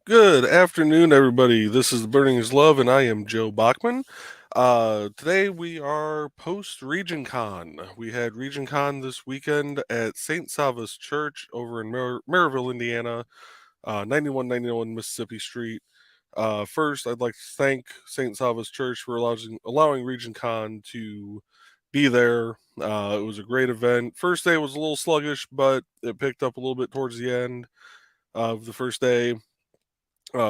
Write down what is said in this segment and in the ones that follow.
Good afternoon, everybody. This is Burning is Love, and I am Joe Bachman. Today we are post RegionCon. We had RegionCon this weekend at St. Sava's Church over in Maryville, Indiana, 9191 Mississippi Street. First, I'd like to thank St. Sava's Church for allowing RegionCon to be there. It was a great event. First day was a little sluggish, but it picked up a little bit towards the end of the first day.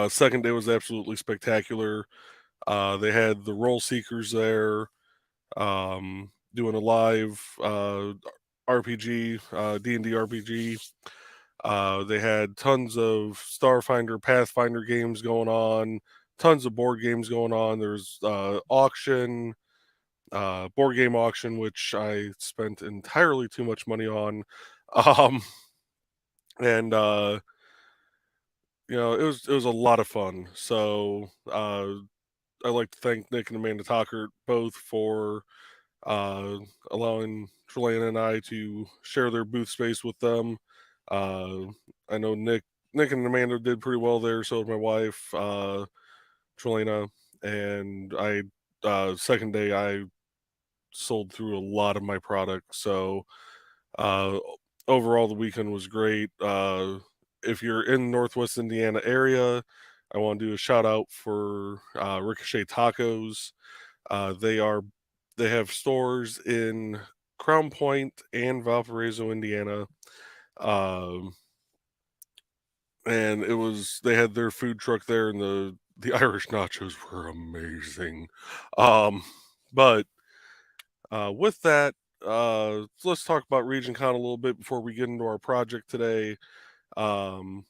Second day was absolutely spectacular. They had the Role Seekers there, doing a live RPG, D&D RPG. They had tons of Starfinder, Pathfinder games going on, tons of board games going on. There's auction, board game auction, which I spent entirely too much money on. Um, and it was a lot of fun. So I'd like to thank Nick and Amanda Talkert both for uh, allowing Trelana and I to share their booth space with them. Uh, I know Nick and Amanda did pretty well there. So did my wife, Trelana, and I. Second day, I sold through a lot of my products. So uh, overall, the weekend was great. If you're in the Northwest Indiana area, I want to do a shout out for Ricochet Tacos. They are they have stores in Crown Point and Valparaiso, Indiana. Um, and they had their food truck there, and the Irish nachos were amazing. Um, but with that, let's talk about RegionCon a little bit before we get into our project today. Um,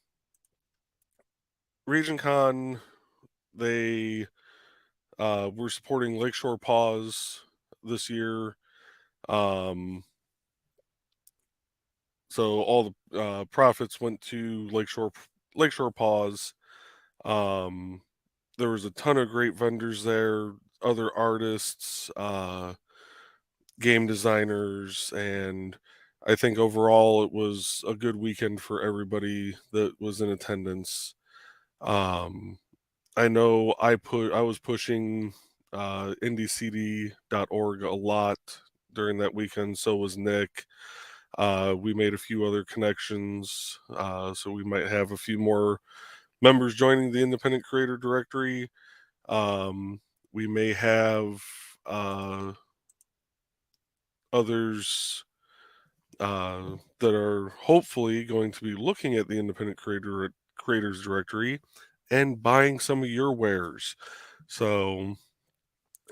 RegionCon, they were supporting Lakeshore Paws this year. Um, so all the profits went to Lakeshore Paws. Um, there was a ton of great vendors there, other artists, game designers, and I think overall it was a good weekend for everybody that was in attendance. Um, I know I was pushing indiecd.org a lot during that weekend. So was Nick. We made a few other connections, so we might have a few more members joining the Independent Creator Directory. We may have others that are hopefully going to be looking at the Independent Creators Directory and buying some of your wares. So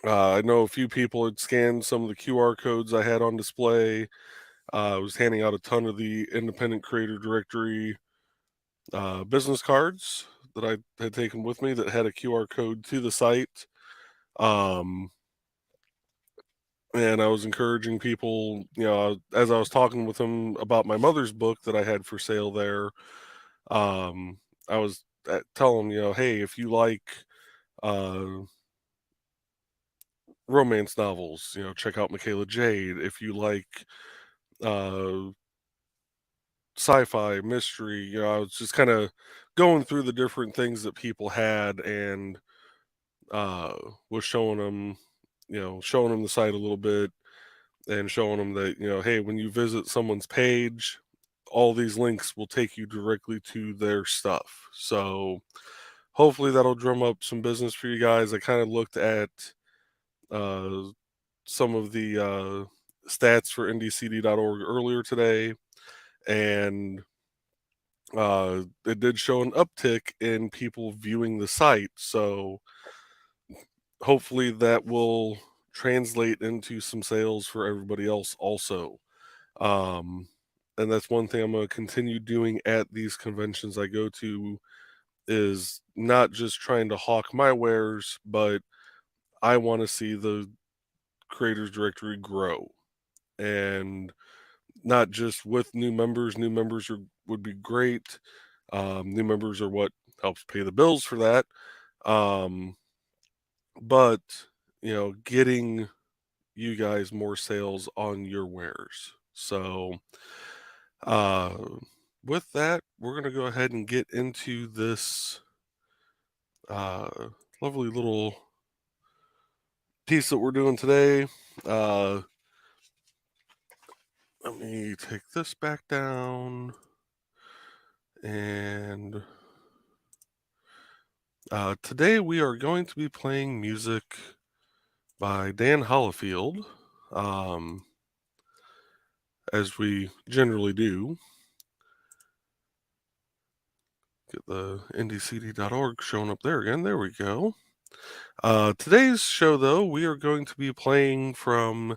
I know a few people had scanned some of the QR codes I had on display. I was handing out a ton of the Independent Creator Directory business cards that I had taken with me that had a QR code to the site. Um, and I was encouraging people, as I was talking with them about my mother's book that I had for sale there. I was telling them, hey, if you like uh, romance novels, check out Michaela Jade. If you like uh, sci-fi, mystery, I was just kind of going through the different things that people had and uh, was showing them the site a little bit and showing them that, hey, when you visit someone's page, all these links will take you directly to their stuff. So hopefully that'll drum up some business for you guys. I kind of looked at uh, some of the stats for ndcd.org earlier today, and it did show an uptick in people viewing the site. So hopefully that will translate into some sales for everybody else also. Um, and that's one thing I'm going to continue doing at these conventions I go to, is not just trying to hawk my wares, but I want to see the creators directory grow, and not just with new members. New members would be great. New members are what helps pay the bills for that. Um, but getting you guys more sales on your wares. So, uh, with that, we're gonna go ahead and get into this uh, lovely little piece that we're doing today. Let me take this back down. And today we are going to be playing music by Dan Hollifield, as we generally do. Get the ndcd.org showing up there again. There we go. Today's show, though, we are going to be playing from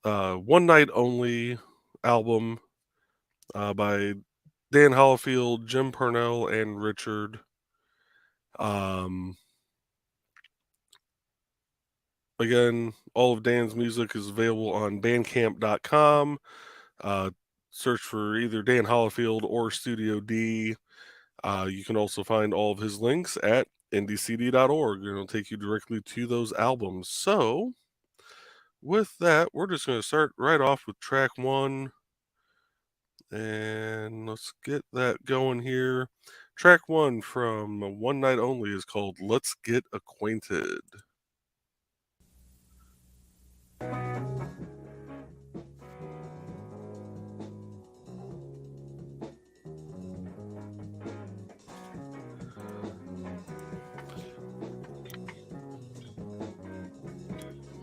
One Night Only album by Dan Hollifield, Jim Parnell, and Richard. Again, all of Dan's music is available on bandcamp.com. Search for either Dan Hollifield or Studio D. You can also find all of his links at ndcd.org, and it'll take you directly to those albums. So, with that, we're just going to start right off with track one. And let's get that going here. Track one from One Night Only is called Let's Get Acquainted.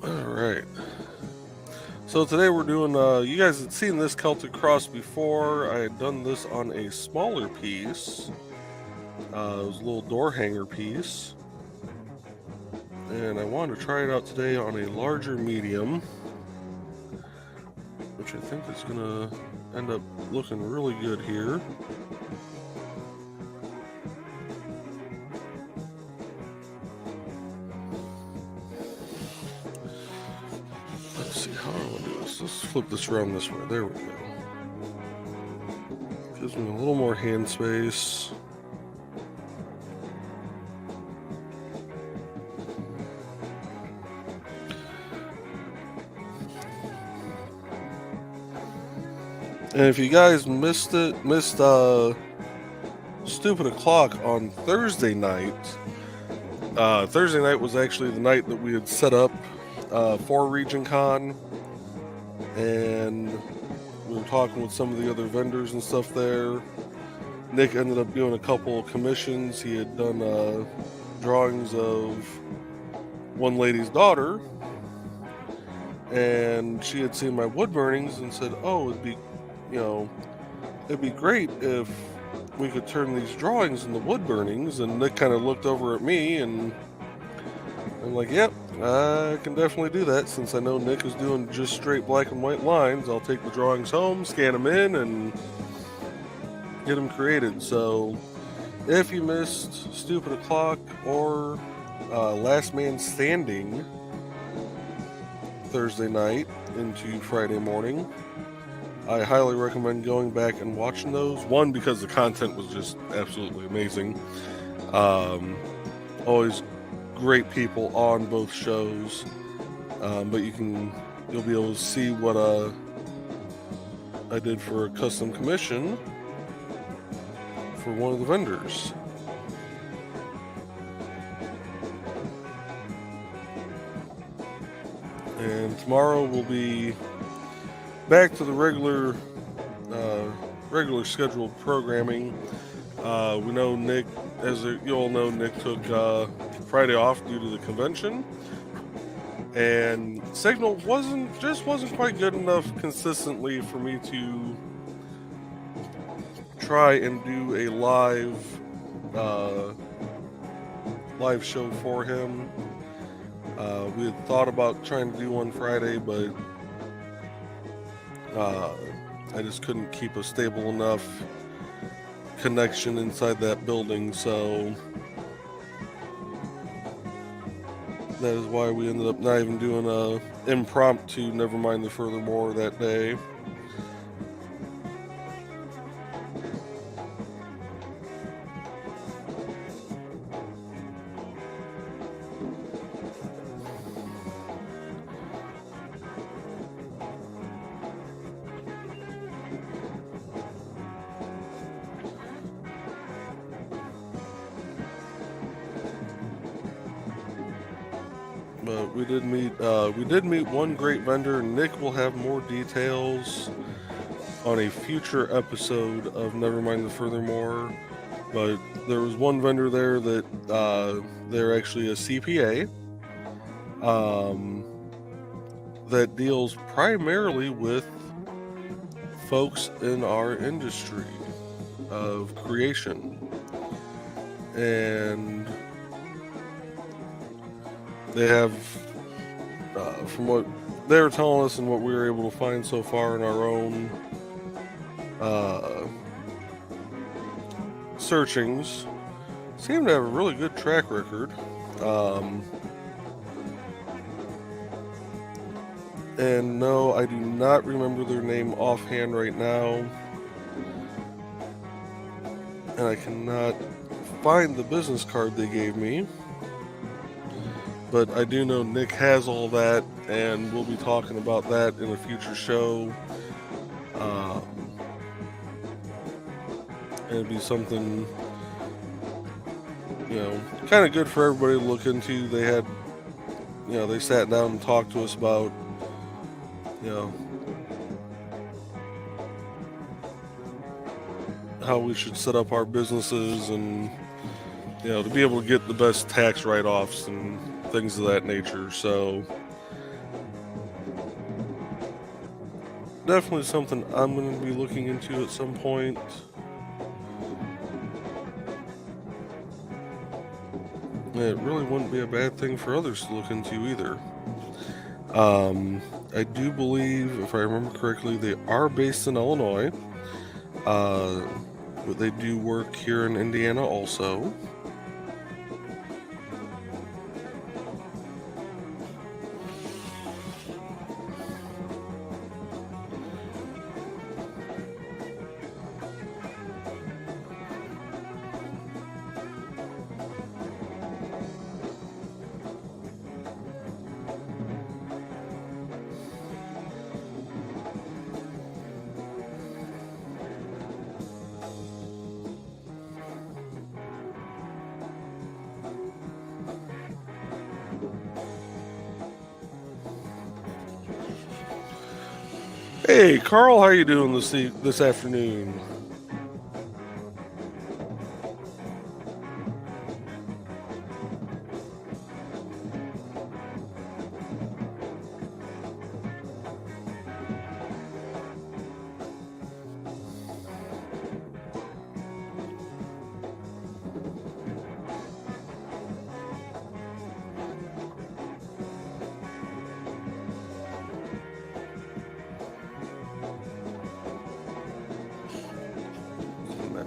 Alright. So today we're doing, you guys had seen this Celtic Cross before. I had done this on a smaller piece. It was a little door hanger piece. And I wanted to try it out today on a larger medium, which I think is going to end up looking really good here. Let's see, how do I want to do this? Let's flip this around this way. There we go. Gives me a little more hand space. And if you guys missed Stupid O'Clock on Thursday night, Thursday night was actually the night that we had set up for RegionCon, and we were talking with some of the other vendors and stuff there. Nick ended up doing a couple of commissions. He had done drawings of one lady's daughter, and she had seen my wood burnings and said, "Oh, it'd be great if we could turn these drawings into wood burnings." And Nick kind of looked over at me, and I'm like, "Yep, I can definitely do that. Since I know Nick is doing just straight black and white lines, I'll take the drawings home, scan them in, and get them created." So if you missed Stupid O'Clock or Last Man Standing Thursday night into Friday morning, I highly recommend going back and watching those. One, because the content was just absolutely amazing. Always great people on both shows, but you'll be able to see what I did for a custom commission for one of the vendors. And tomorrow we'll be back to the regular scheduled programming. We know Nick, you all know, Nick took Friday off due to the convention, and signal wasn't quite good enough consistently for me to try and do a live show for him. We had thought about trying to do one Friday, but I just couldn't keep a stable enough connection inside that building, so that is why we ended up not even doing a impromptu Never Mind the Furthermore that day. But we did meet one great vendor. Nick will have more details on a future episode of Nevermind the Furthermore. But there was one vendor there that they're actually a CPA that deals primarily with folks in our industry of creation. And they have, from what they were telling us and what we were able to find so far in our own searchings, seem to have a really good track record. And no, I do not remember their name offhand right now. And I cannot find the business card they gave me. But I do know Nick has all that, and we'll be talking about that in a future show. And it'd be something, kind of good for everybody to look into. They had, they sat down and talked to us about, how we should set up our businesses and, to be able to get the best tax write-offs and things of that nature. So definitely something I'm going to be looking into at some point. It really wouldn't be a bad thing for others to look into either. I do believe, if I remember correctly, they are based in Illinois, but they do work here in Indiana also. Hey, Carl, how you doing this afternoon?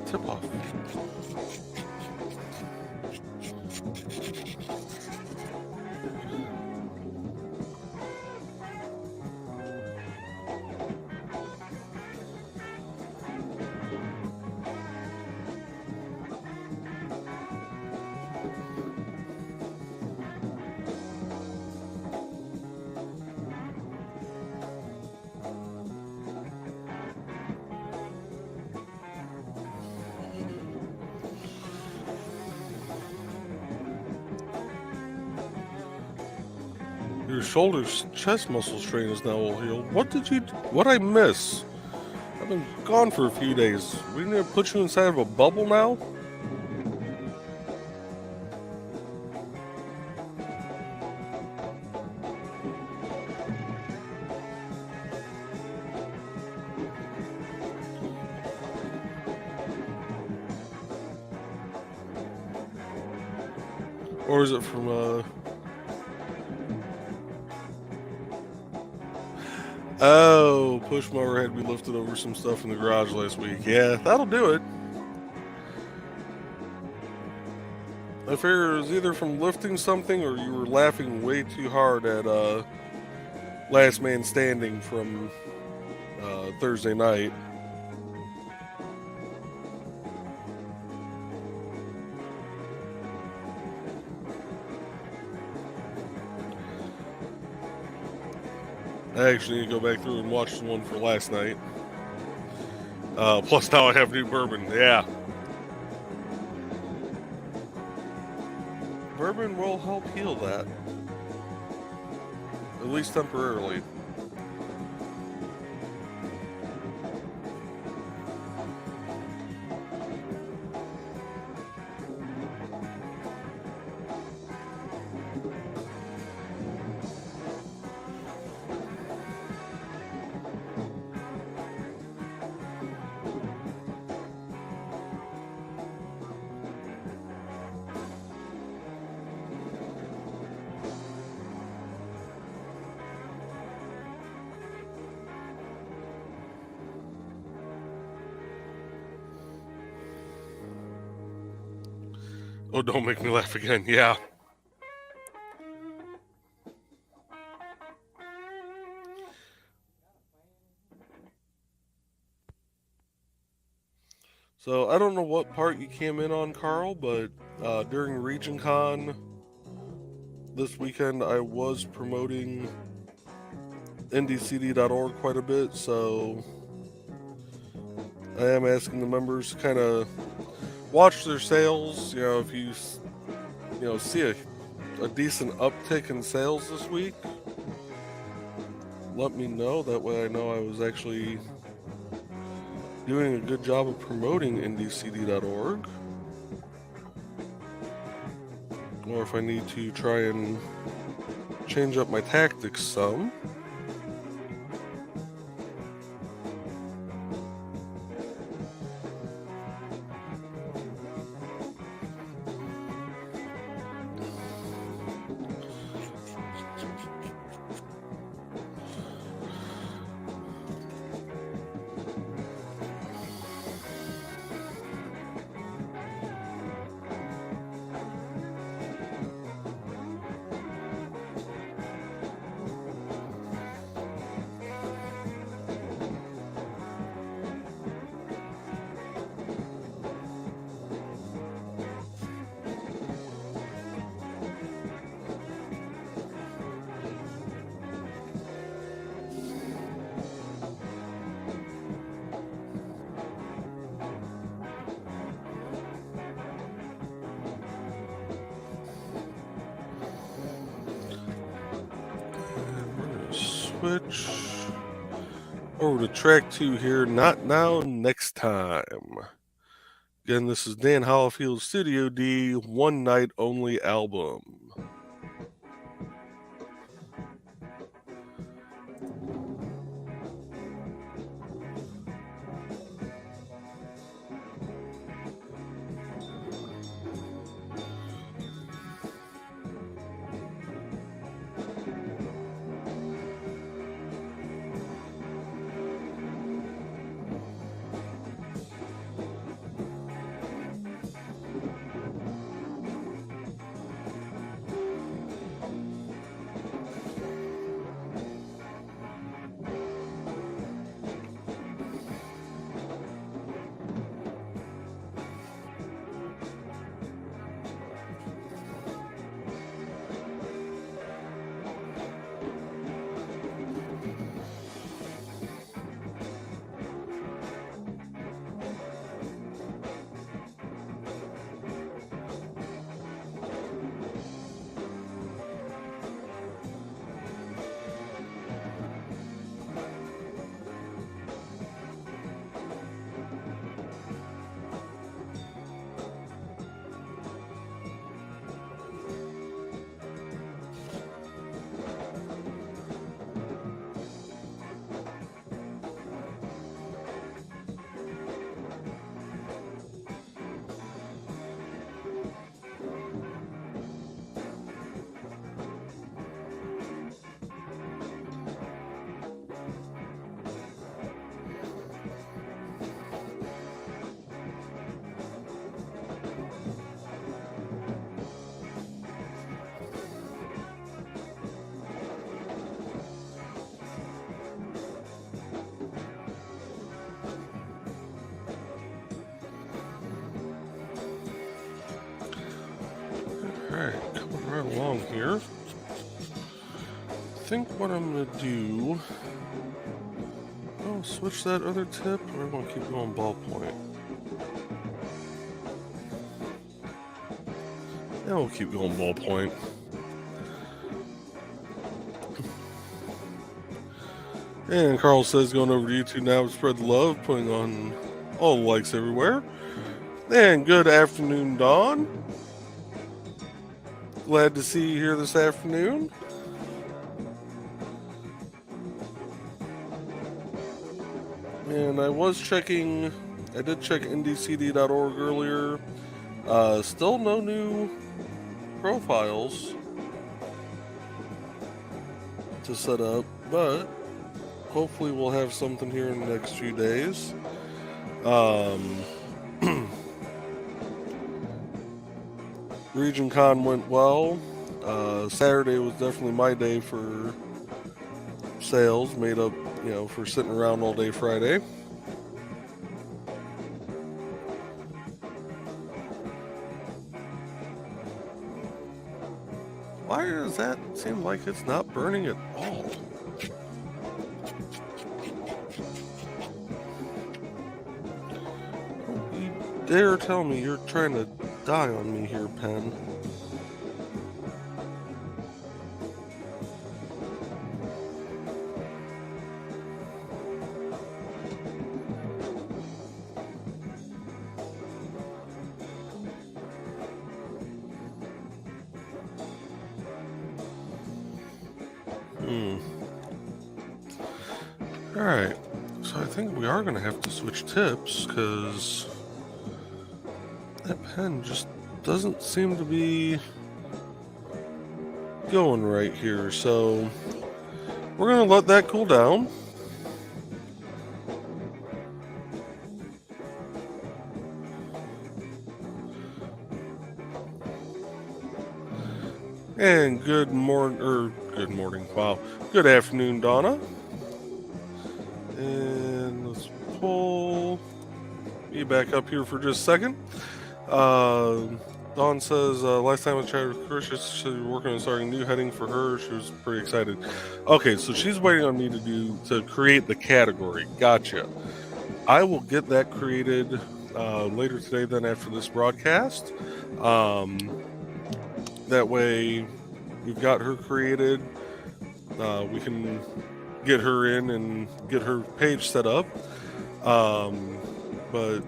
Tip off. Your shoulder's chest muscle strain is now all healed. What I miss? I've been gone for a few days. We need to put you inside of a bubble now? Or is it from, Oh, push mower had me lifted over some stuff in the garage last week. Yeah, that'll do it. I figure it was either from lifting something or you were laughing way too hard at Last Man Standing from Thursday night. I actually need to go back through and watch the one for last night. Plus now I have new bourbon. Yeah. Bourbon will help heal that. at least temporarily. Oh, don't make me laugh again. Yeah. So I don't know what part you came in on, Carl, but during RegionCon this weekend, I was promoting ndcd.org quite a bit, so I am asking the members to kind of watch their sales. You know, if you see a decent uptick in sales this week, let me know. That way I know I was actually doing a good job of promoting ndcd.org. Or if I need to try and change up my tactics some. Switch over to track 2 here. Not now, next time. Again, this is Dan Hollifield's Studio D One Night Only album. Alright, coming right along here. I think what I'm going to do... Oh, switch that other tip, or I'm going to keep going ballpoint? Yeah, we'll keep going ballpoint. And Carl says going over to YouTube now to spread the love, putting on all the likes everywhere. And good afternoon, Dawn. Glad to see you here this afternoon. And I did check ndcd.org earlier. Still no new profiles to set up, but hopefully we'll have something here in the next few days. RegionCon went well. Saturday was definitely my day for sales, made up, for sitting around all day Friday. Why does that seem like it's not burning at all? Don't you dare tell me you're trying to die on me here, Pen. Alright, so I think we are going to have to switch tips, because that pen just doesn't seem to be going right here, so we're going to let that cool down. And good morning, wow. Good afternoon, Donna. And let's pull me back up here for just a second. Dawn says, last time I chatted with Tricia, she was working on starting a new heading for her. She was pretty excited. Okay, so she's waiting on me to create the category. Gotcha. I will get that created later today, then after this broadcast. That way we've got her created. We can get her in and get her page set up. But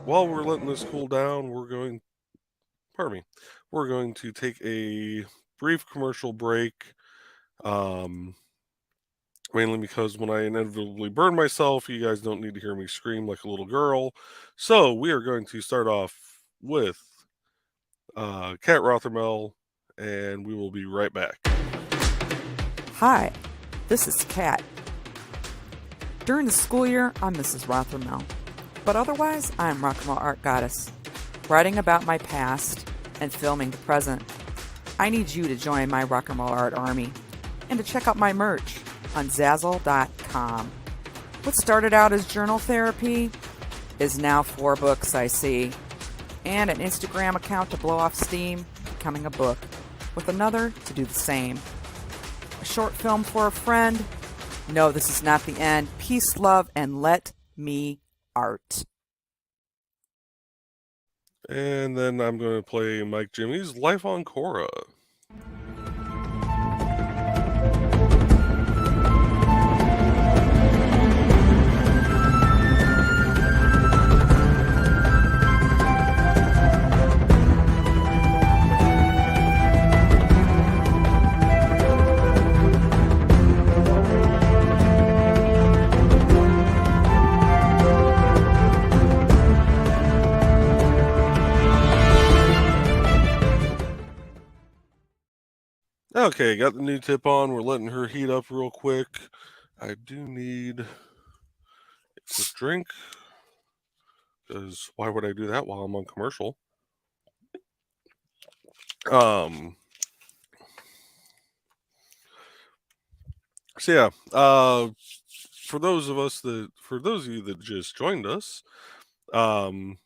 while we're letting this cool down, we're going to take a brief commercial break. Mainly because when I inevitably burn myself, you guys don't need to hear me scream like a little girl. So we are going to start off with Kat Rothermel, and we will be right back. Hi, this is Kat. During the school year, I'm Mrs. Rothermel, but otherwise, I'm Rock and Roll Art Goddess, writing about my past and filming the present. I need you to join my Rock and Roll Art army and to check out my merch on Zazzle.com. What started out as journal therapy is now 4 books, I see, and an Instagram account to blow off steam, becoming a book, with another to do the same. A short film for a friend. No, this is not the end. Peace, love, and let me art. And then I'm going to play Mike Jimmy's Life on Cora. Okay, got the new tip on. We're letting her heat up real quick. I do need a quick drink, because why would I do that while I'm on commercial? So yeah, for those of you that just joined us, beginning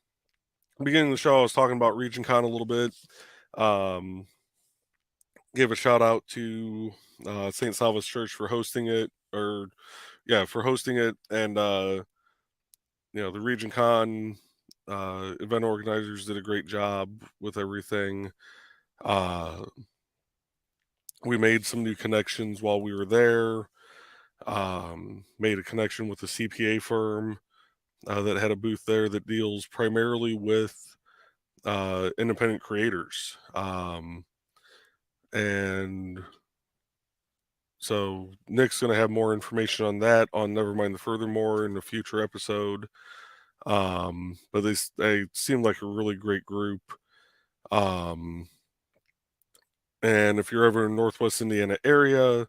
of the show, I was talking about RegionCon a little bit. Gave a shout out to St. Salva's Church for hosting it, and the RegionCon event organizers did a great job with everything. We made some new connections while we were there. Made a connection with a CPA firm that had a booth there that deals primarily with independent creators. And so Nick's going to have more information on that on Nevermind the Furthermore in a future episode. But they seem like a really great group. And if you're ever in Northwest Indiana area,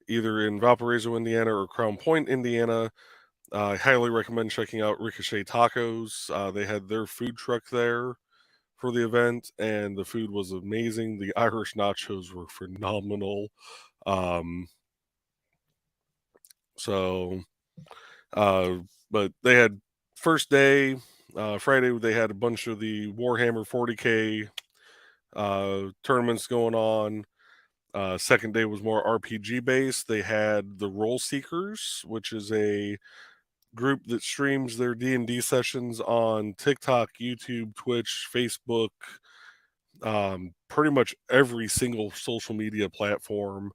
either in Valparaiso, Indiana, or Crown Point, Indiana, I highly recommend checking out Ricochet Tacos. They had their food truck there for the event, and the food was amazing. The Irish nachos were phenomenal. Um, so, uh, but they had first day, Friday, they had a bunch of the Warhammer 40K tournaments going on. Second day was more RPG based. They had the Roll Seekers, which is a group that streams their D&D sessions on TikTok, YouTube, Twitch, Facebook, pretty much every single social media platform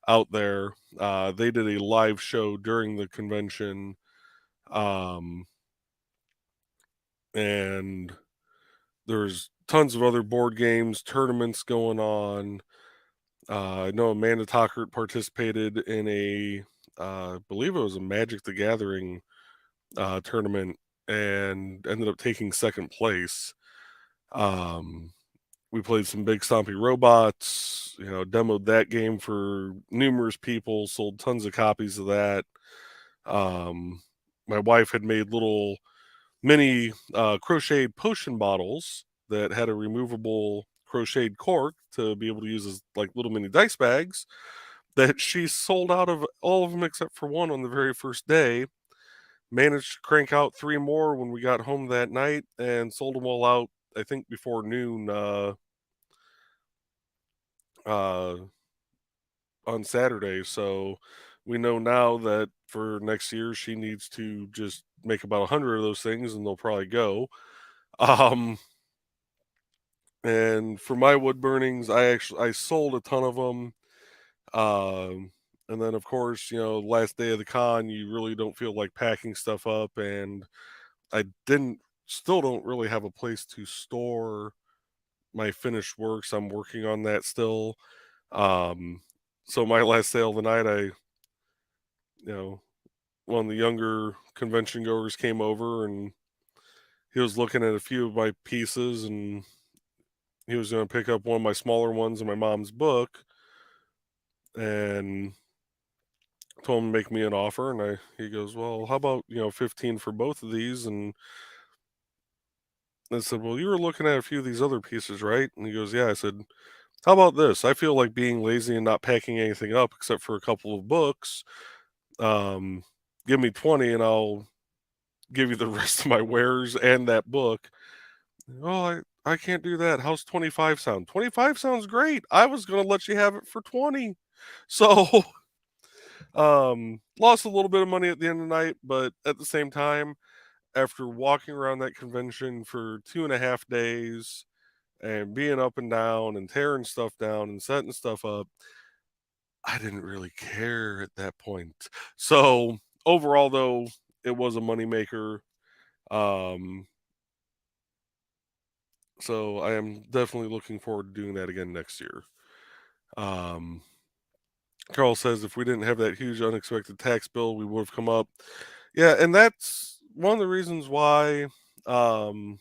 out there. They did a live show during the convention, and there's tons of other board games, tournaments going on. I know Amanda Tockert participated in I believe it was a Magic the Gathering tournament and ended up taking second place. We played some big stompy robots, demoed that game for numerous people, sold tons of copies of that. My wife had made little mini crocheted potion bottles that had a removable crocheted cork to be able to use as like little mini dice bags that she sold out of all of them except for one on the very first day. Managed to crank out three more when we got home that night and sold them all out, I think, before noon uh, on Saturday. So we know now that for next year she needs to just make about 100 of those things and they'll probably go. Um, and for my wood burnings, I sold a ton of them. And then of course, last day of the con, you really don't feel like packing stuff up, and I didn't still don't really have a place to store my finished works. I'm working on that still. Um, so my last sale of the night, one of the younger convention goers came over and he was looking at a few of my pieces and he was going to pick up one of my smaller ones in my mom's book and told him to make me an offer. And he goes, well, how about, 15 for both of these? And I said, well, you were looking at a few of these other pieces, right? And he goes, yeah. I said, how about this? I feel like being lazy and not packing anything up except for a couple of books. Give me 20 and I'll give you the rest of my wares and that book. Oh, I can't do that. How's 25 sound? 25 sounds great. I was going to let you have it for 20. So, lost a little bit of money at the end of the night, but at the same time, after walking around that convention for 2.5 days and being up and down and tearing stuff down and setting stuff up, I didn't really care at that point. So overall, though, it was a moneymaker. Um, so I am definitely looking forward to doing that again next year. Um, Carl says if we didn't have that huge unexpected tax bill, we would have come up. Yeah, and that's one of the reasons why I'm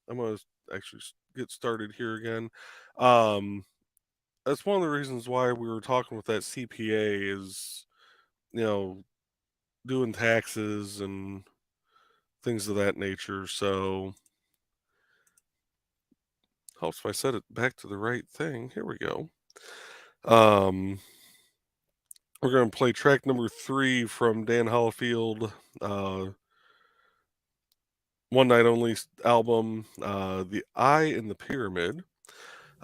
going to actually get started here again. That's one of the reasons why we were talking with that CPA is, you know, doing taxes and things of that nature. So helps if I set it back to the right thing. Here we go. We're going to play track number 3 from Dan Hollifield, One Night Only album, The Eye in the Pyramid.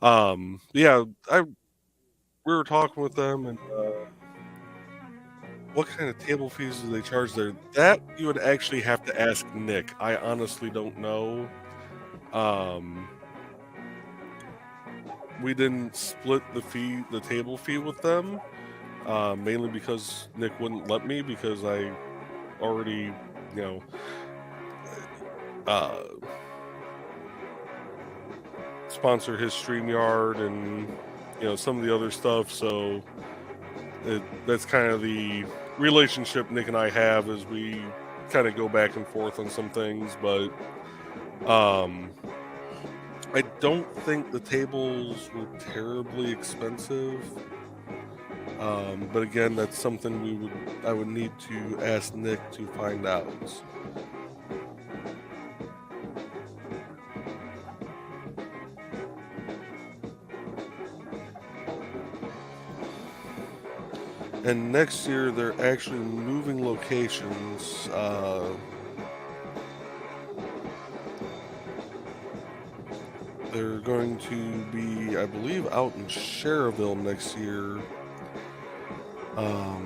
Yeah, we were talking with them and what kind of table fees do they charge there? That you would actually have to ask Nick. I honestly don't know. We didn't split the table fee with them, mainly because Nick wouldn't let me because I already, you know, uh, sponsor his StreamYard and some of the other stuff. So that's kind of the relationship Nick and I have, as we kind of go back and forth on some things. But I don't think the tables were terribly expensive. But again, that's something I would need to ask Nick to find out. And next year, they're actually moving locations. They're going to be, I believe, out in Cherville next year. I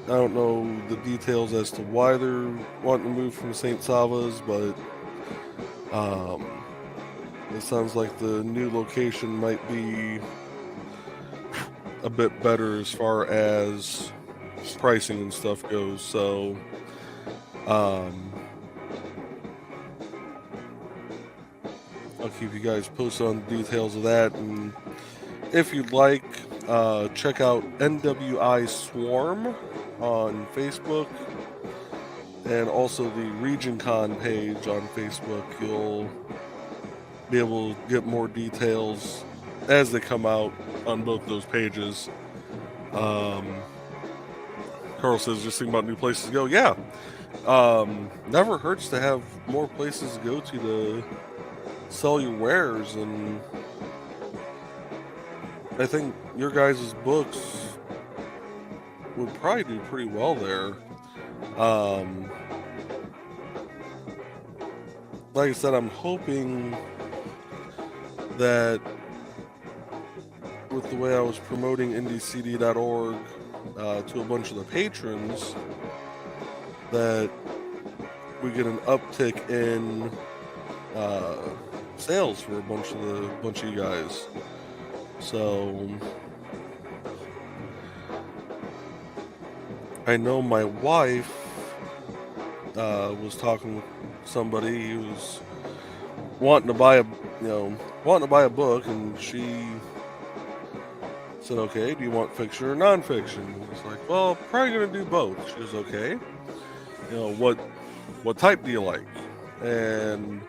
don't know the details as to why they're wanting to move from St. Sava's, but it sounds like the new location might be a bit better as far as pricing and stuff goes. So I'll keep you guys posted on the details of that. And if you'd like, check out NWI Swarm on Facebook, and also the RegionCon page on Facebook. You'll be able to get more details as they come out on both those pages. Carl says, just think about new places to go. Yeah. Never hurts to have more places to go to sell your wares, and I think your guys' books would probably do pretty well there. Like I said, I'm hoping that with the way I was promoting IndieCD.org to a bunch of the patrons, that we get an uptick in sales for a bunch of you guys. So I know my wife was talking with somebody who was wanting to buy a book, and she said, "Okay, do you want fiction or nonfiction?" I was like, "Well, probably gonna do both." She was okay. What type do you like? And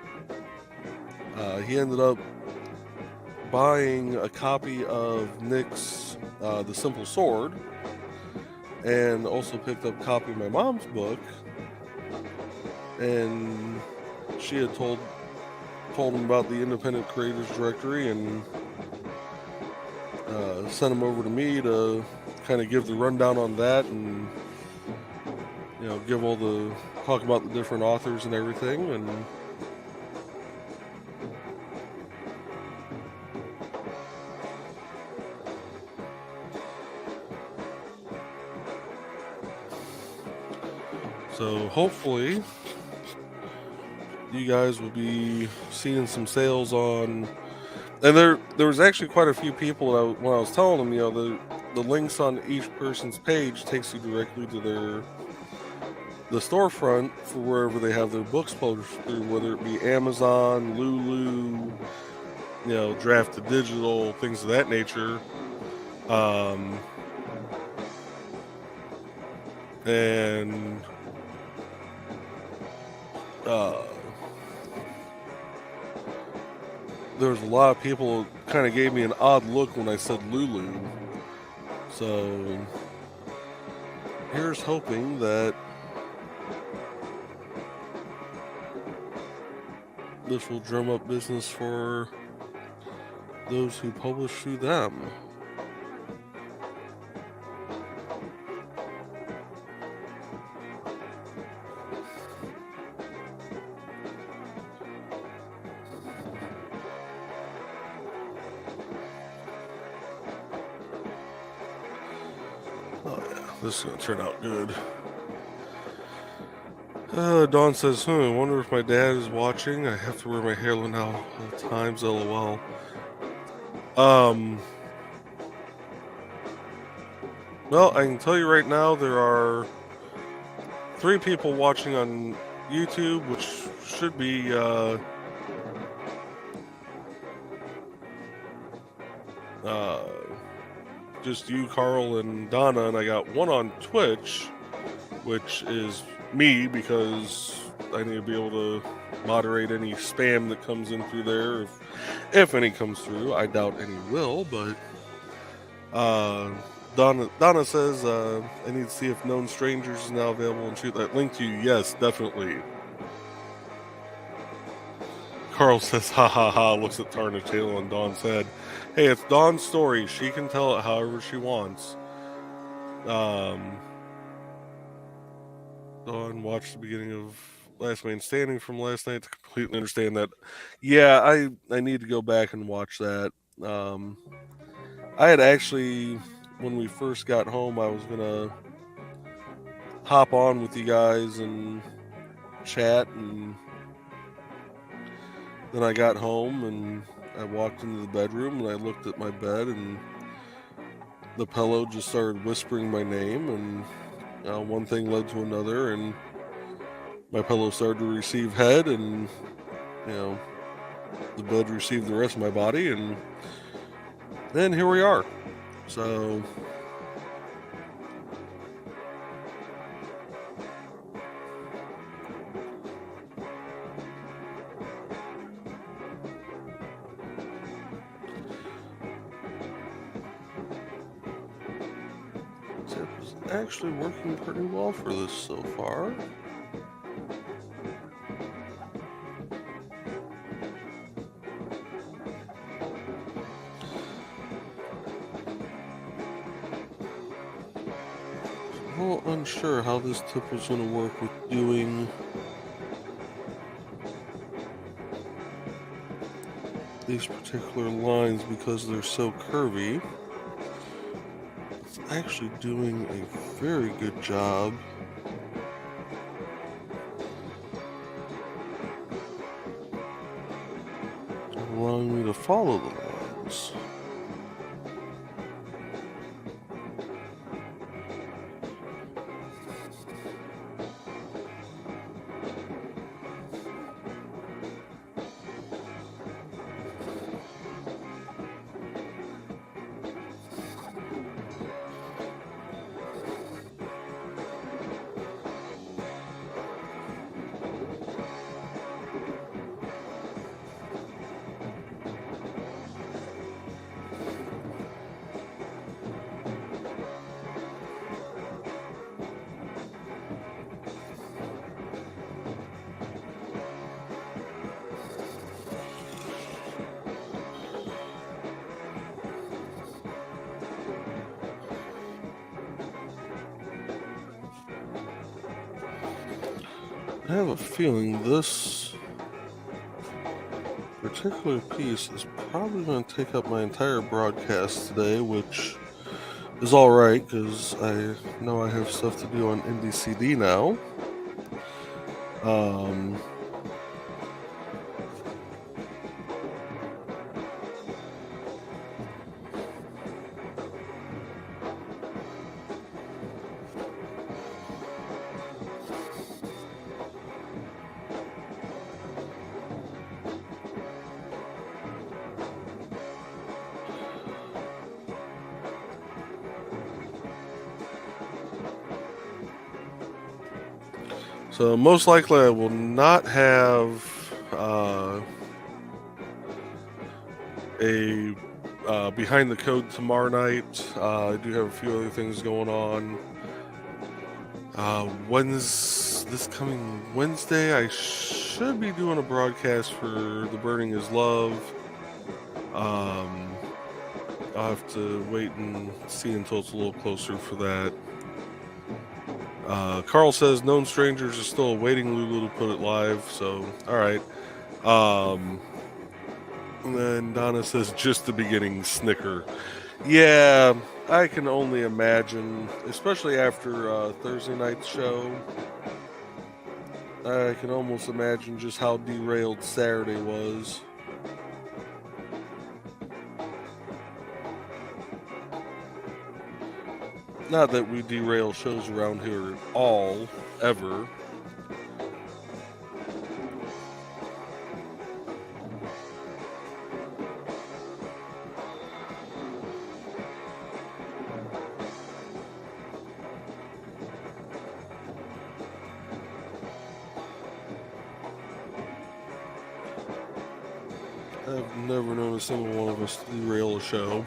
he ended up buying a copy of Nick's The Simple Sword, and also picked up a copy of my mom's book. And she had told him about the Independent Creators Directory, and sent him over to me to kind of give the rundown on that, and talk about the different authors and everything. And so hopefully you guys will be seeing some sales on. And there was actually quite a few people that when I was telling them, the links on each person's page takes you directly to the storefront for wherever they have their books published through, whether it be Amazon, Lulu, Draft to Digital, things of that nature. And there was a lot of people kind of gave me an odd look when I said Lulu. So here's hoping that this will drum up business for those who publish through them. Oh yeah, this is going to turn out good. Dawn says, I wonder if my dad is watching. I have to wear my hair now all times, LOL. Well, I can tell you right now there are 3 people watching on YouTube, which should be just you, Carl, and Donna, and I got 1 on Twitch, which is me because I need to be able to moderate any spam that comes in through there, if any comes through. I doubt any will, but Donna says I need to see if Known Strangers is now available and shoot that link to you. Yes, definitely. Carl says, ha ha ha, looks at Tarnished Tail on Dawn's head. Hey, it's Dawn's story. She can tell it however she wants. Dawn watched the beginning of Last Man Standing from last night to completely understand that. Yeah, I need to go back and watch that. I had actually, when we first got home, I was gonna hop on with you guys and chat, and then I got home and I walked into the bedroom and I looked at my bed and the pillow just started whispering my name, and one thing led to another, and my pillow started to receive head, and the bed received the rest of my body, and then here we are. So tip is actually working pretty well for this so far. I'm a little unsure how this tip was going to work with doing these particular lines because they're so curvy. It's actually doing a very good job of allowing me to follow the lines. I have a feeling this particular piece is probably going to take up my entire broadcast today, which is alright because I know I have stuff to do on Indie CD now. So most likely I will not have a behind the code tomorrow night. I do have a few other things going on. This coming Wednesday, I should be doing a broadcast for The Burning is Love. I'll have to wait and see until it's a little closer for that. Carl says Known Strangers is still awaiting Lulu to put it live, so alright. And then Donna says just the beginning, snicker. Yeah, I can only imagine, especially after Thursday night's show. I can almost imagine just how derailed Saturday was. Not that we derail shows around here at all, ever. I've never known a single one of us derail a show.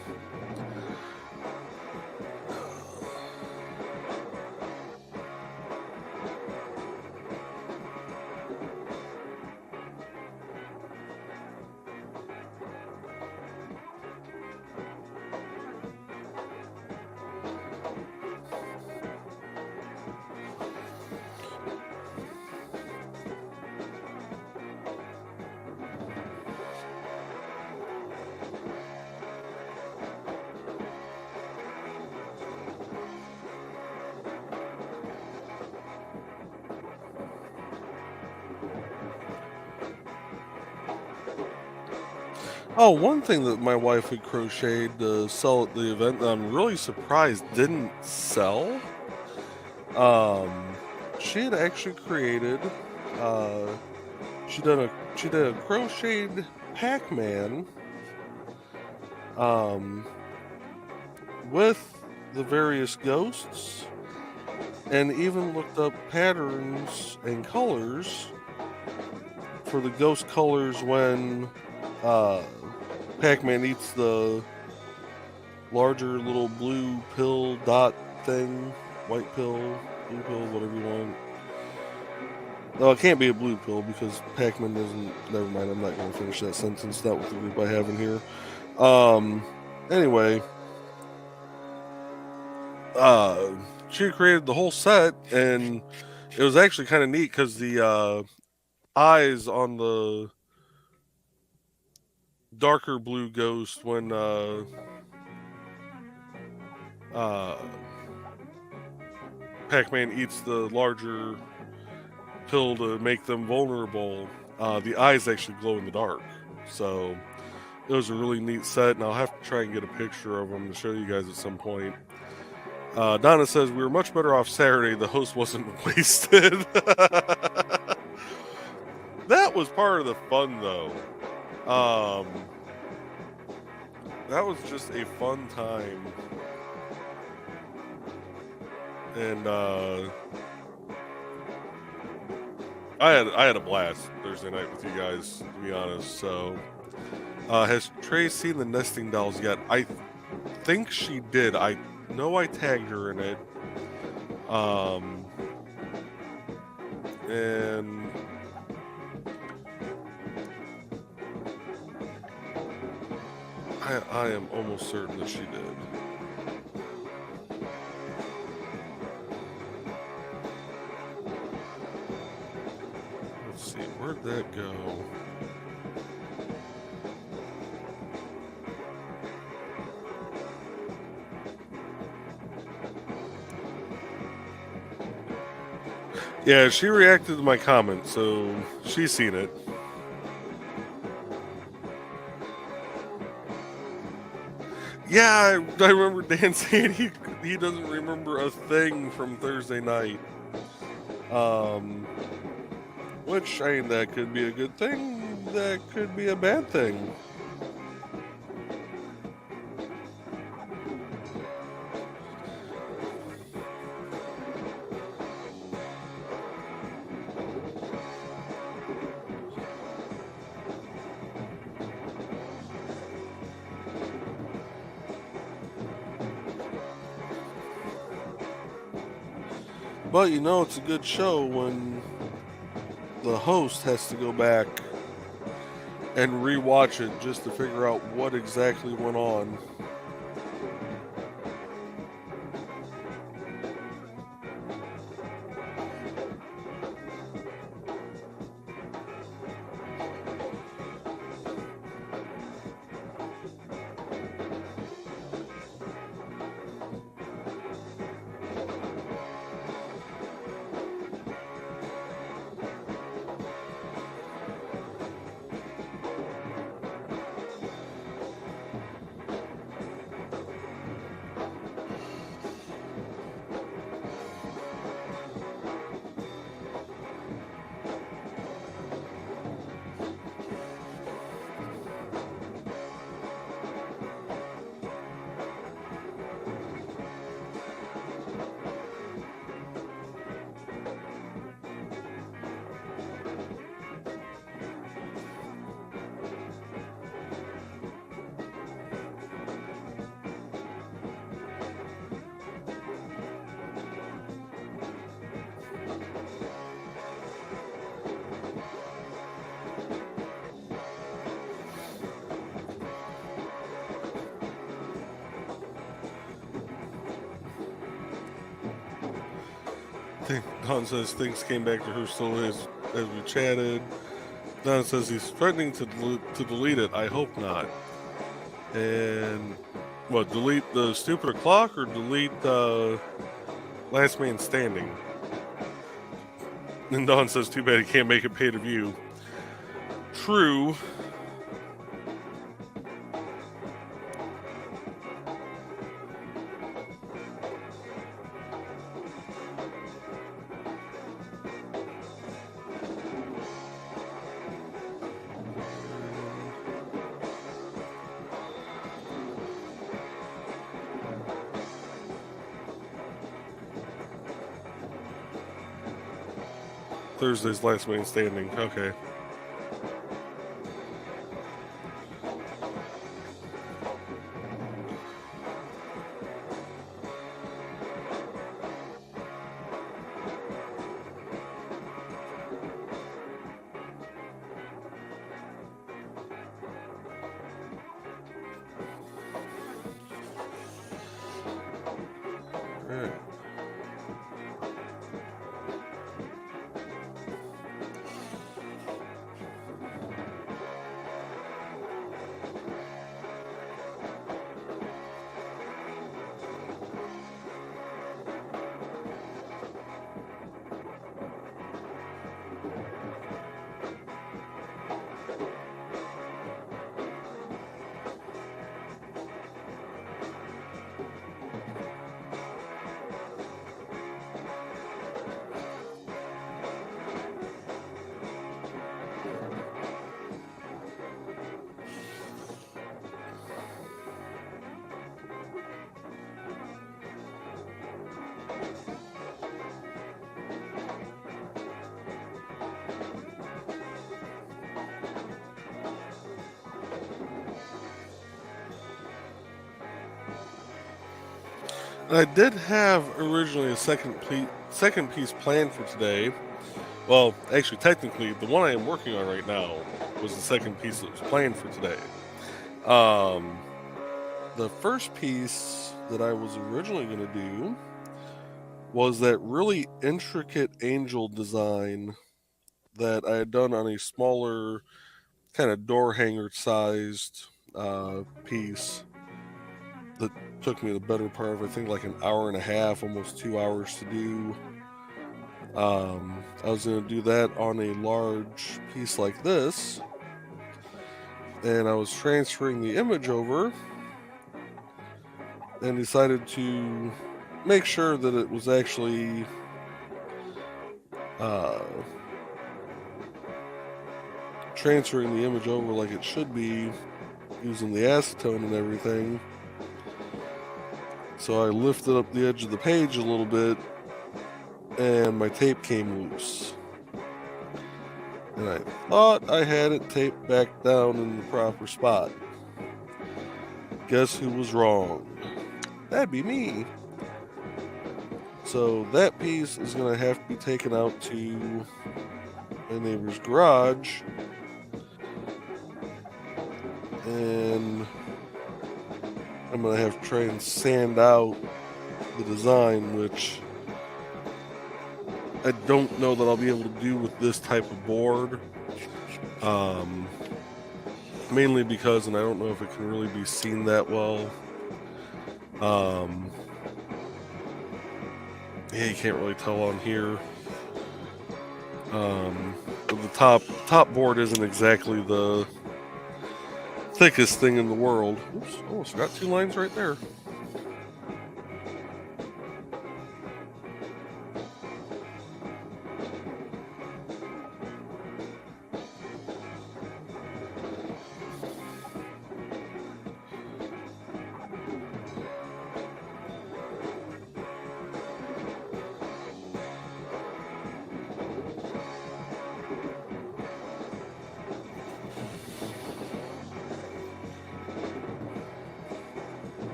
Oh, one thing that my wife had crocheted to sell at the event that I'm really surprised didn't sell. She had actually created. She did a crocheted Pac-Man. With the various ghosts, and even looked up patterns and colors for the ghost colors when Pac-Man eats the larger little blue pill dot thing, white pill, blue pill, whatever you want. No, it can't be a blue pill because Pac-Man doesn't. Never mind, I'm not going to finish that sentence. Not with the group I have in here. Anyway, she created the whole set, and it was actually kind of neat because the eyes on the darker blue ghost when Pac-Man eats the larger pill to make them vulnerable, the eyes actually glow in the dark. So it was a really neat set, and I'll have to try and get a picture of them to show you guys at some point. Donna says, we were much better off Saturday. The host wasn't wasted. That was part of the fun, though. That was just a fun time. And I had a blast Thursday night with you guys, to be honest. So, has Trey seen the nesting dolls yet? I think she did. I know I tagged her in it. And I am almost certain that she did. Let's see, where'd that go? Yeah, she reacted to my comment, so she's seen it. Yeah, I remember Dan saying he doesn't remember a thing from Thursday night. Which, I mean, that could be a good thing, that could be a bad thing. But you know it's a good show when the host has to go back and rewatch it just to figure out what exactly went on. Don says things came back to her slowly as we chatted. Don says he's threatening to delete it. I hope not. And what? Delete the stupid clock or delete Last Man Standing? And Don says, too bad he can't make it pay to view. True. Thursday's Last Man Standing. Okay. All right. I did have originally a second piece planned for today. Well, actually, technically, the one I am working on right now was the second piece that was planned for today. The first piece that I was originally going to do was that really intricate angel design that I had done on a smaller, kind of door hanger sized piece that took me the better part of, I think, like an hour and a half, almost 2 hours to do. I was going to do that on a large piece like this, and I was transferring the image over and decided to make sure that it was actually transferring the image over like it should be, using the acetone and everything. So I lifted up the edge of the page a little bit, and my tape came loose. And I thought I had it taped back down in the proper spot. Guess who was wrong? That'd be me. So that piece is going to have to be taken out to my neighbor's garage, and I'm going to have to try and sand out the design, which I don't know that I'll be able to do with this type of board. Mainly because, and I don't know if it can really be seen that well. Yeah, you can't really tell on here. But the top board isn't exactly the thickest thing in the world. Oops, almost forgot 2 lines right there.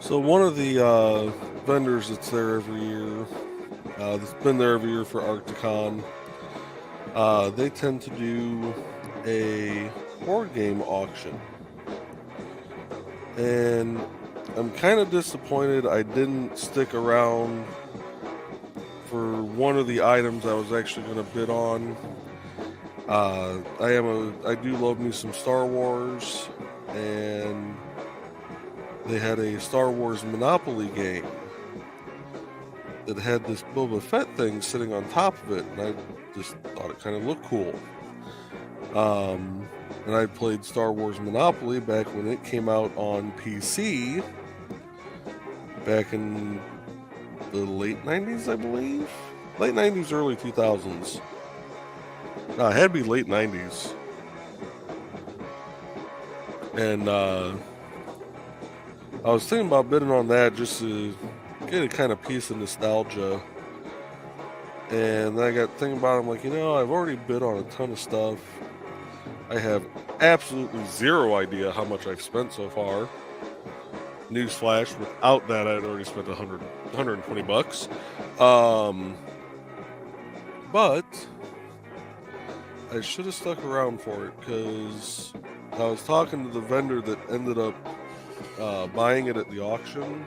So one of the vendors that's there every year, that's been there every year for RegionCon, they tend to do a board game auction. And I'm kind of disappointed I didn't stick around for one of the items I was actually going to bid on. I do love me some Star Wars, and they had a Star Wars Monopoly game that had this Boba Fett thing sitting on top of it, and I just thought it kind of looked cool. And I played Star Wars Monopoly back when it came out on PC, back in the late 90s, I believe. Late 90s, early 2000s. No, it had to be late 90s. And I was thinking about bidding on that just to get a kind of piece of nostalgia. And then I got thinking about it, I'm like, I've already bid on a ton of stuff. I have absolutely zero idea how much I've spent so far. Newsflash, without that I'd already spent 120 bucks. But I should have stuck around for it, because I was talking to the vendor that ended up buying it at the auction,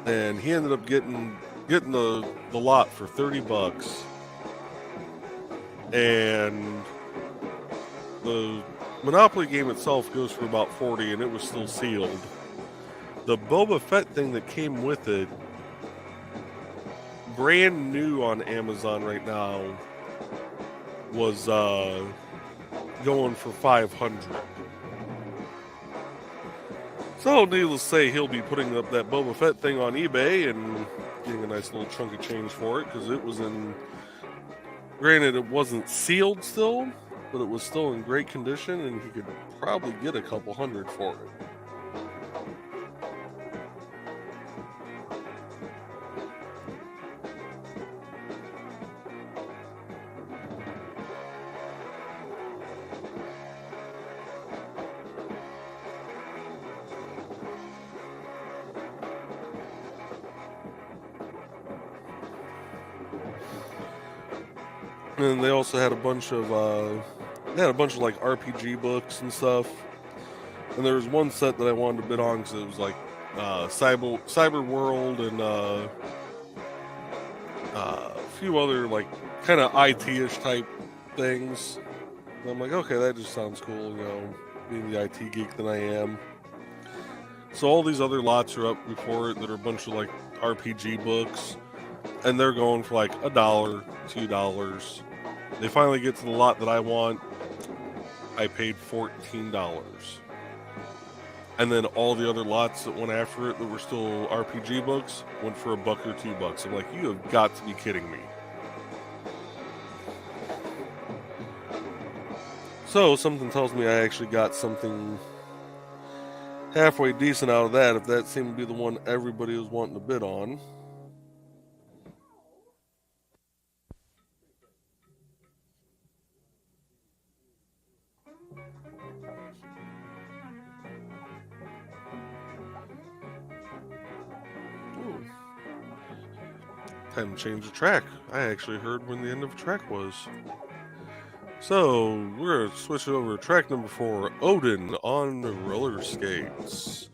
and he ended up getting the lot for 30 bucks. And the Monopoly game itself goes for about 40, and it was still sealed. The Boba Fett thing that came with it, brand new on Amazon right now, was going for 500. So needless to say, he'll be putting up that Boba Fett thing on eBay and getting a nice little chunk of change for it, because it was in, granted it wasn't sealed still, but it was still in great condition, and he could probably get a couple hundred for it. And they also had a bunch of like RPG books and stuff. And there was one set that I wanted to bid on because it was like Cyber World and a few other like kind of IT-ish type things. And I'm like, okay, that just sounds cool, being the IT geek that I am. So all these other lots are up before it that are a bunch of like RPG books, and they're going for like $1, $2. They finally get to the lot that I want. I paid $14. And then all the other lots that went after it that were still RPG books went for $1 or $2. I'm like, you have got to be kidding me. So something tells me I actually got something halfway decent out of that, if that seemed to be the one everybody was wanting to bid on. Ooh. Time to change the track. I actually heard when the end of the track was. So we're gonna switch it over to track number 4, Odin on roller skates.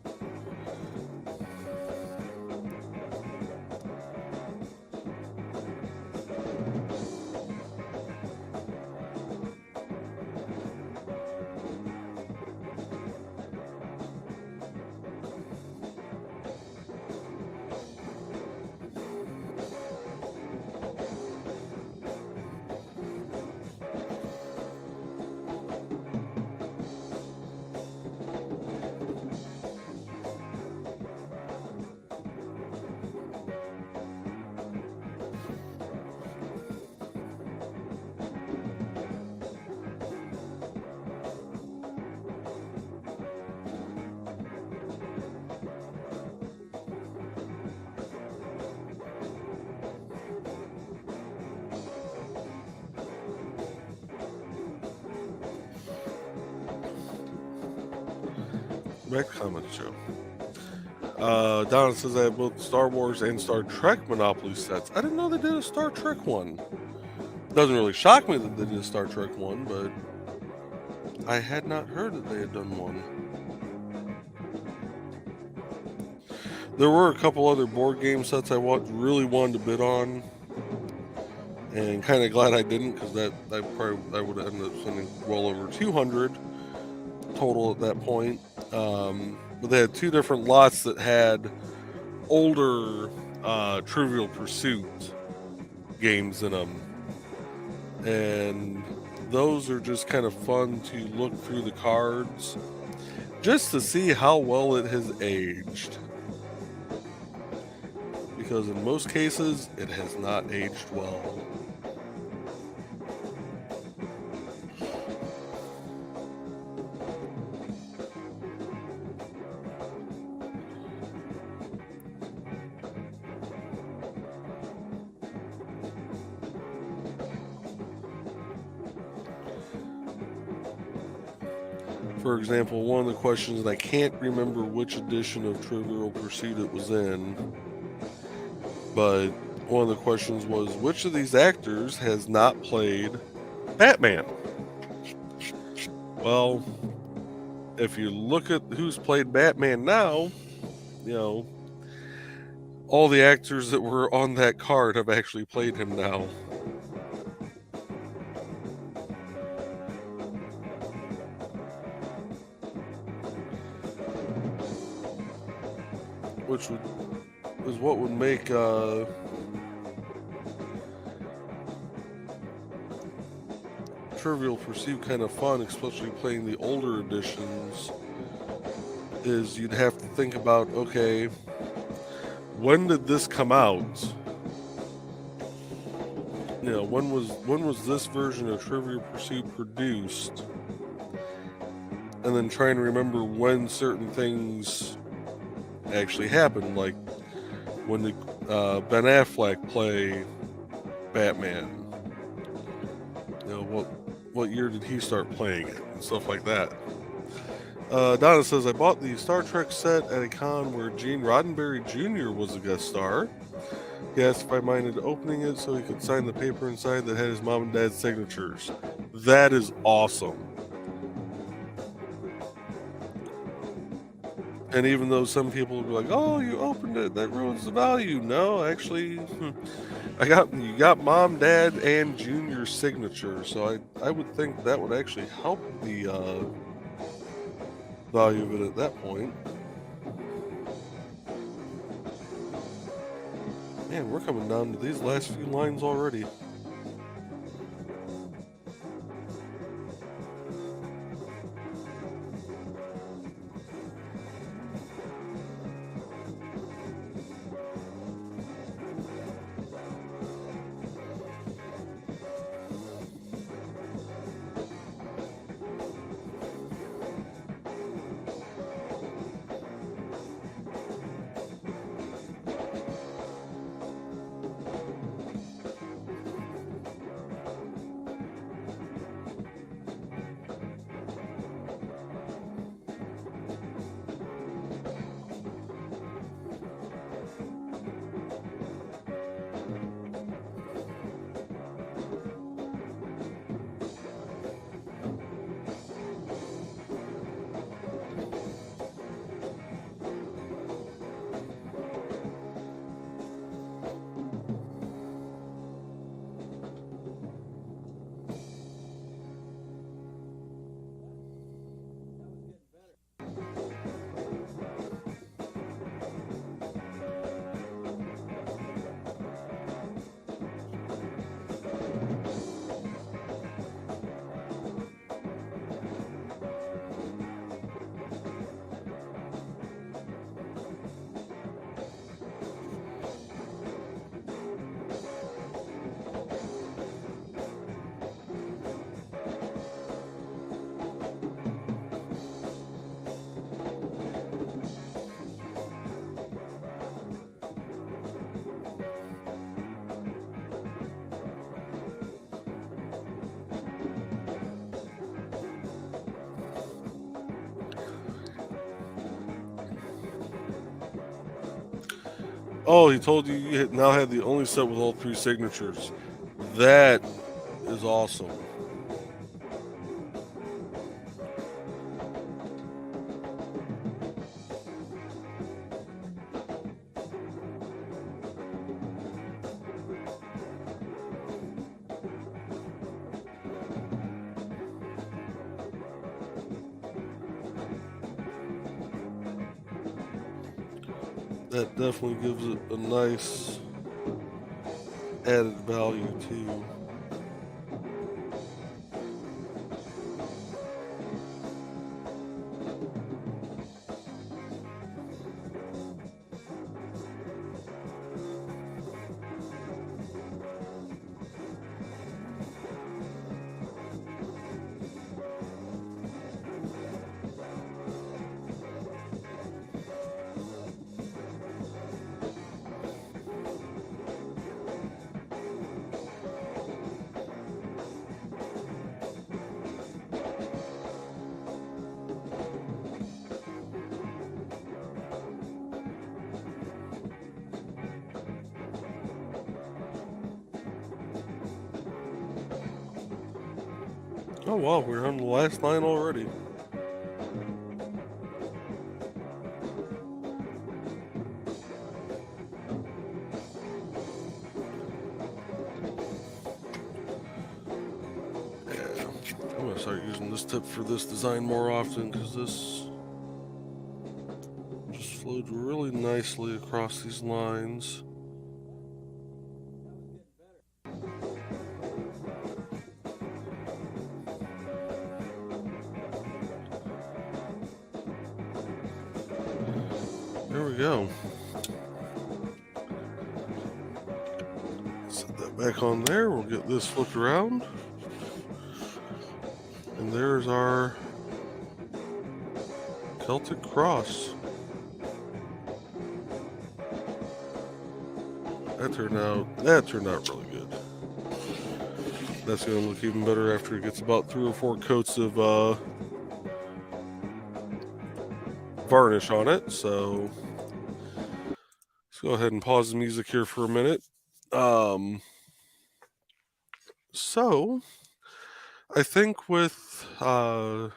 Back comment show. Donna says I have both Star Wars and Star Trek Monopoly sets. I didn't know they did a Star Trek one. Doesn't really shock me that they did a Star Trek one, but I had not heard that they had done one. There were a couple other board game sets I really wanted to bid on, and kind of glad I didn't, because I would have ended up spending well over 200 total at that point. But they had two different lots that had older Trivial Pursuit games in them, and those are just kind of fun to look through the cards just to see how well it has aged, because in most cases it has not aged well. For example, one of the questions, and I can't remember which edition of Trivial Pursuit it was in, but one of the questions was, which of these actors has not played Batman? Well, if you look at who's played Batman now, all the actors that were on that card have actually played him now. Which is what would make Trivial Pursuit kind of fun, especially playing the older editions, is you'd have to think about, okay, when did this come out? When was this version of Trivial Pursuit produced? And then try and remember when certain things actually happened, like when did Ben Affleck play Batman? What year did he start playing it and stuff like that. Donna says, I bought the Star Trek set at a con where Gene Roddenberry Jr. was a guest star. He asked if I minded opening it so he could sign the paper inside that had his mom and dad's signatures. That is awesome. And even though some people will be like, oh, you opened it, that ruins the value. No, actually, you got mom, dad, and Junior's signature. So I would think that would actually help the value of it at that point. Man, we're coming down to these last few lines already. Oh, he told you you now had the only set with all three signatures. That is awesome. That definitely gives it a nice added value too. Oh wow, we're on the last line already. Yeah, I'm gonna start using this tip for this design more often because this just flowed really nicely across these lines. There we go. Set that back on there. We'll get this flipped around. And there's our Celtic cross. That turned out really good. That's gonna look even better after it gets about 3 or 4 coats of varnish on it. So let's go ahead and pause the music here for a minute. So I think with The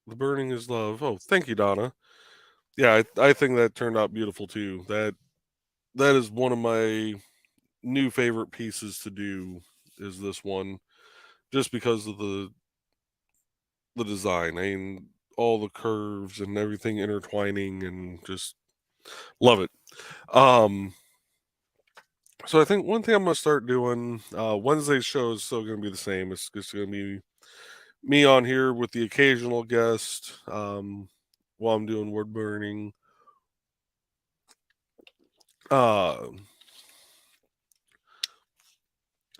Burning is Love. Oh, thank you, Donna. Yeah, I think that turned out beautiful too. That is one of my new favorite pieces to do is this one, just because of the design. I mean, all the curves and everything intertwining, and just love it. Um, so I think one thing I'm gonna start doing, Wednesday's show is still gonna be the same. It's just gonna be me on here with the occasional guest, while I'm doing wood burning. Uh,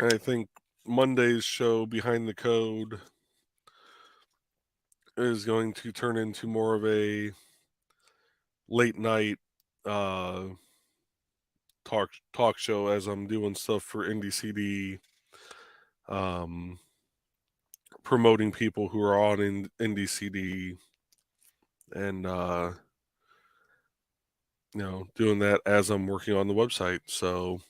and I think Monday's show, Behind the Code, is going to turn into more of a late night uh, talk show as I'm doing stuff for NDCD, um, promoting people who are on in NDCD, and doing that as I'm working on the website. So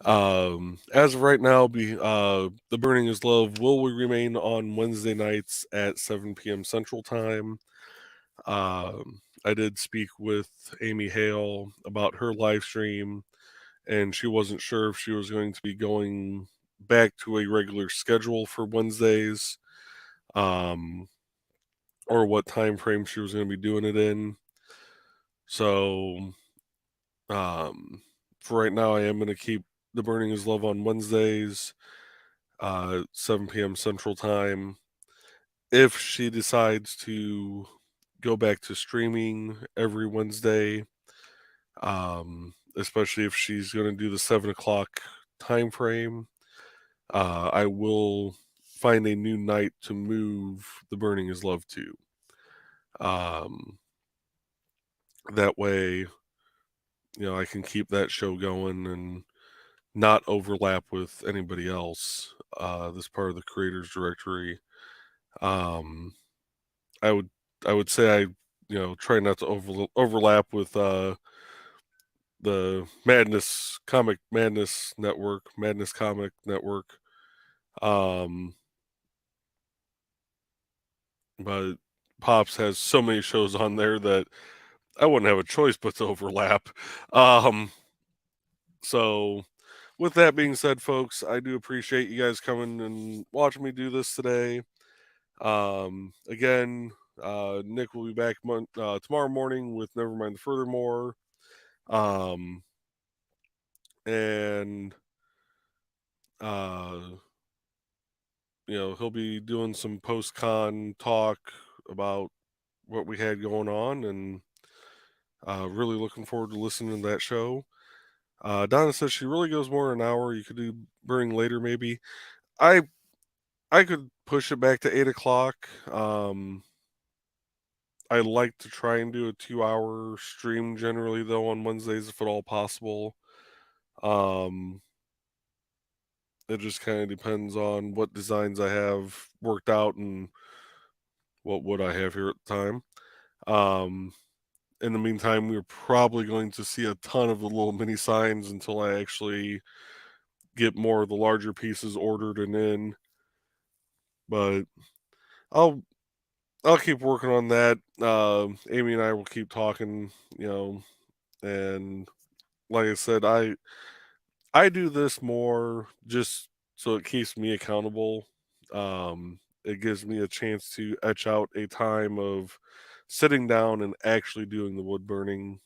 as of right now, The Burning is Love will remain on Wednesday nights at 7 p.m. Central Time. I did speak with Amy Hale about her live stream, and she wasn't sure if she was going to be going back to a regular schedule for Wednesdays, um, or what time frame she was going to be doing it in. So, for right now, I am going to keep The Burning is Love on Wednesdays, 7 p.m. Central Time. If she decides to go back to streaming every Wednesday, especially if she's going to do the 7 o'clock time frame, I will find a new night to move The Burning is Love to. That way, I can keep that show going and not overlap with anybody else. This part of the creators directory. Um, I would I would say I try not to overlap with the Madness Comic Madness Network, Madness Comic Network. Um, but Pops has so many shows on there that I wouldn't have a choice but to overlap. Um, so with that being said, folks, I do appreciate you guys coming and watching me do this today. Again, Nick will be back tomorrow morning with Nevermind the Furthermore. Um, and uh, he'll be doing some post con talk about what we had going on, and really looking forward to listening to that show. Donna says she really goes more than an hour. You could do bring later, maybe. I I could push it back to 8 o'clock. I like to try and do a 2 hour stream generally though on Wednesdays if at all possible. Um, it just kind of depends on what designs I have worked out and what wood I have here at the time. Um, in the meantime, we're probably going to see a ton of the little mini signs until I actually get more of the larger pieces ordered and in. But I'll I'll keep working on that. Amy and I will keep talking, and like I said, I do this more just so it keeps me accountable. It gives me a chance to etch out a time of sitting down and actually doing the wood burning.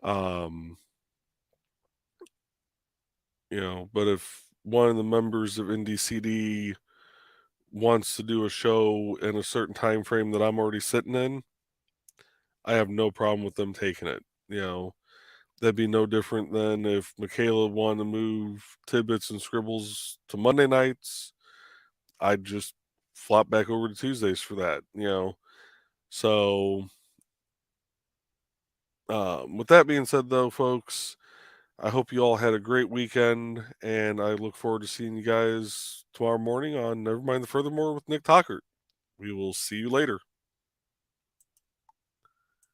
Um, but if one of the members of NDCD wants to do a show in a certain time frame that I'm already sitting in, I have no problem with them taking it. That'd be no different than if Michaela wanted to move tidbits and scribbles to Monday nights. I'd just flop back over to Tuesdays for that. So, with that being said, though, folks, I hope you all had a great weekend, and I look forward to seeing you guys tomorrow morning on Nevermind the Furthermore with Nick Tockert. We will see you later.